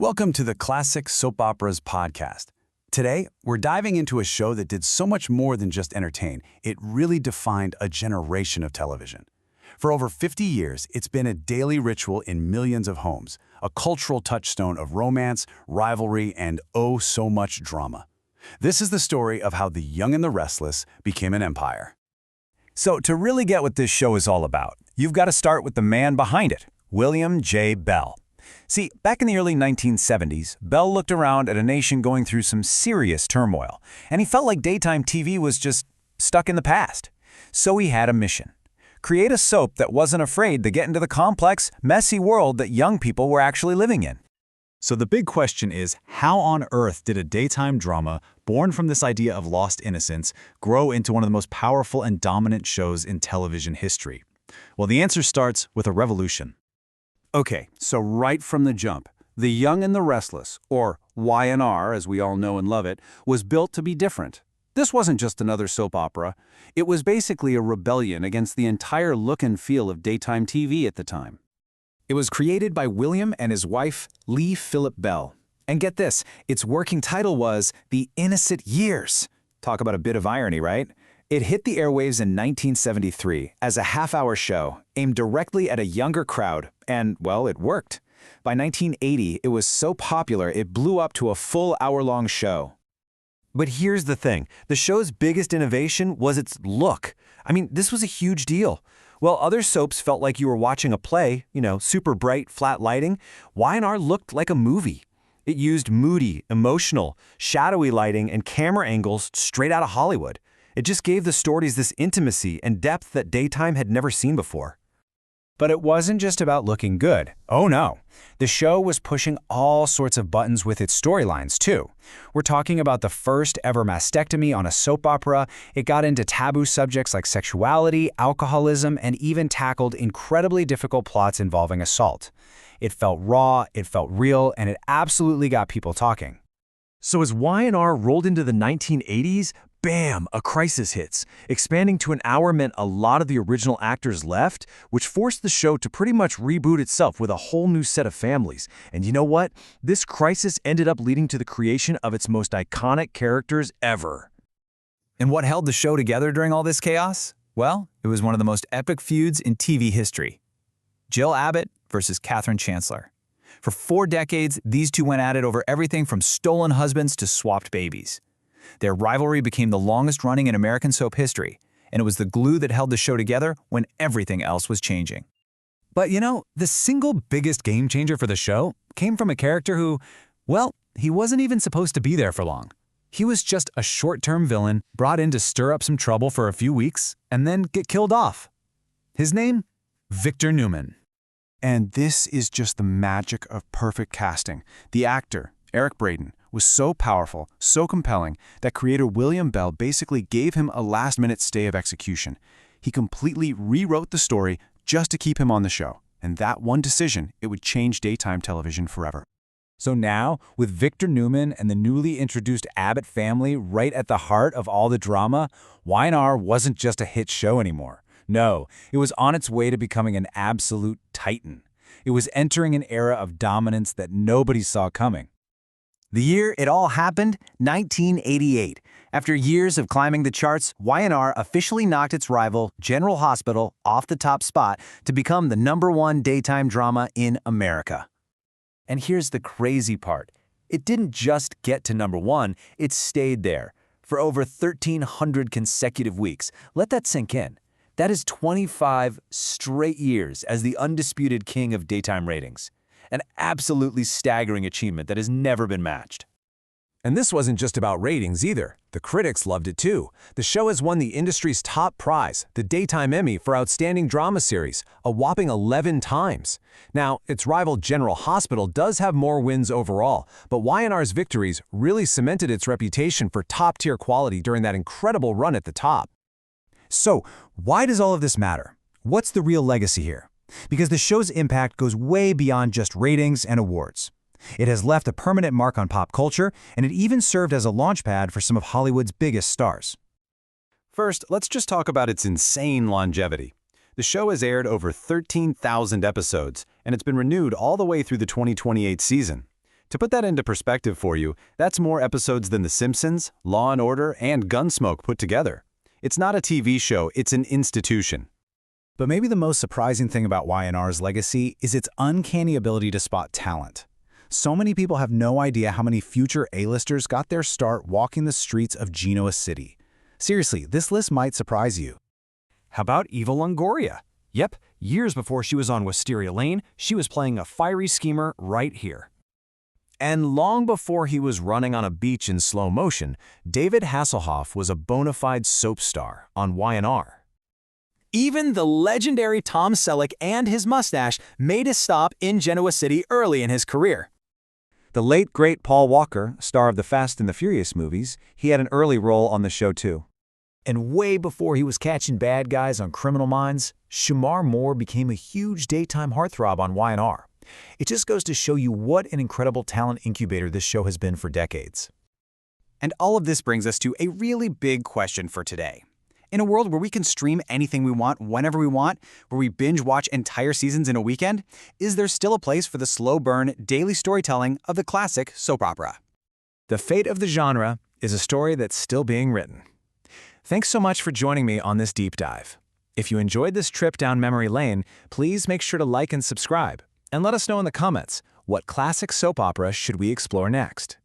Welcome to the Classic Soap Operas podcast. Today, we're diving into a show that did so much more than just entertain. It really defined a generation of television. For over 50 years, it's been a daily ritual in millions of homes, a cultural touchstone of romance, rivalry, and oh so much drama. This is the story of how The Young and the Restless became an empire. So to really get what this show is all about, you've got to start with the man behind it, William J. Bell. See, back in the early 1970s, Bell looked around at a nation going through some serious turmoil, and he felt like daytime TV was just stuck in the past. So he had a mission: create a soap that wasn't afraid to get into the complex, messy world that young people were actually living in. So the big question is, how on earth did a daytime drama, born from this idea of lost innocence, grow into one of the most powerful and dominant shows in television history? Well, the answer starts with a revolution. Okay, so right from the jump, The Young and the Restless, or Y&R as we all know and love it, was built to be different. This wasn't just another soap opera. It was basically a rebellion against the entire look and feel of daytime TV at the time. It was created by William and his wife, Lee Phillip Bell. And get this, its working title was The Innocent Years. Talk about a bit of irony, right? It hit the airwaves in 1973 as a half-hour show aimed directly at a younger crowd, and, well, it worked. By 1980, it was so popular it blew up to a full hour-long show. But here's the thing. The show's biggest innovation was its look. I mean, this was a huge deal. While other soaps felt like you were watching a play, super bright, flat lighting, Y&R looked like a movie. It used moody, emotional, shadowy lighting and camera angles straight out of Hollywood. It just gave the stories this intimacy and depth that daytime had never seen before. But it wasn't just about looking good. Oh no. The show was pushing all sorts of buttons with its storylines, too. We're talking about the first ever mastectomy on a soap opera. It got into taboo subjects like sexuality, alcoholism, and even tackled incredibly difficult plots involving assault. It felt raw, it felt real, and it absolutely got people talking. So as Y&R rolled into the 1980s, bam, a crisis hits. Expanding to an hour meant a lot of the original actors left, which forced the show to pretty much reboot itself with a whole new set of families. And you know what? This crisis ended up leading to the creation of its most iconic characters ever. And what held the show together during all this chaos? Well, it was one of the most epic feuds in TV history. Jill Abbott versus Katherine Chancellor. For 4 decades, these two went at it over everything from stolen husbands to swapped babies. Their rivalry became the longest running in American soap history, and it was the glue that held the show together when everything else was changing. But the single biggest game changer for the show came from a character who, well, he wasn't even supposed to be there for long. He was just a short-term villain brought in to stir up some trouble for a few weeks and then get killed off. His name? Victor Newman. And this is just the magic of perfect casting. The actor, Eric Braeden, was so powerful, so compelling, that creator William Bell basically gave him a last-minute stay of execution. He completely rewrote the story just to keep him on the show. And that one decision, it would change daytime television forever. So now, with Victor Newman and the newly introduced Abbott family right at the heart of all the drama, Y&R wasn't just a hit show anymore. No, it was on its way to becoming an absolute titan. It was entering an era of dominance that nobody saw coming. The year it all happened, 1988. After years of climbing the charts, Y&R officially knocked its rival, General Hospital, off the top spot to become the #1 daytime drama in America. And here's the crazy part. It didn't just get to #1, it stayed there for over 1,300 consecutive weeks. Let that sink in. That is 25 straight years as the undisputed king of daytime ratings. An absolutely staggering achievement that has never been matched. And this wasn't just about ratings either. The critics loved it too. The show has won the industry's top prize, the Daytime Emmy for Outstanding Drama Series, a whopping 11 times. Now, its rival General Hospital does have more wins overall, but Y&R's victories really cemented its reputation for top-tier quality during that incredible run at the top. So, why does all of this matter? What's the real legacy here? Because the show's impact goes way beyond just ratings and awards. It has left a permanent mark on pop culture, and it even served as a launchpad for some of Hollywood's biggest stars. First, let's just talk about its insane longevity. The show has aired over 13,000 episodes, and it's been renewed all the way through the 2028 season. To put that into perspective for you, that's more episodes than The Simpsons, Law & Order, and Gunsmoke put together. It's not a TV show, it's an institution. But maybe the most surprising thing about Y&R's legacy is its uncanny ability to spot talent. So many people have no idea how many future A-listers got their start walking the streets of Genoa City. Seriously, this list might surprise you. How about Eva Longoria? Yep, years before she was on Wisteria Lane, she was playing a fiery schemer right here. And long before he was running on a beach in slow motion, David Hasselhoff was a bona fide soap star on Y&R. Even the legendary Tom Selleck and his mustache made a stop in Genoa City early in his career. The late, great Paul Walker, star of the Fast and the Furious movies, he had an early role on the show too. And way before he was catching bad guys on Criminal Minds, Shamar Moore became a huge daytime heartthrob on Y&R. It just goes to show you what an incredible talent incubator this show has been for decades. And all of this brings us to a really big question for today. In a world where we can stream anything we want whenever we want, where we binge watch entire seasons in a weekend, is there still a place for the slow burn, daily storytelling of the classic soap opera? The fate of the genre is a story that's still being written. Thanks so much for joining me on this deep dive. If you enjoyed this trip down memory lane, please make sure to like and subscribe. And let us know in the comments, what classic soap opera should we explore next?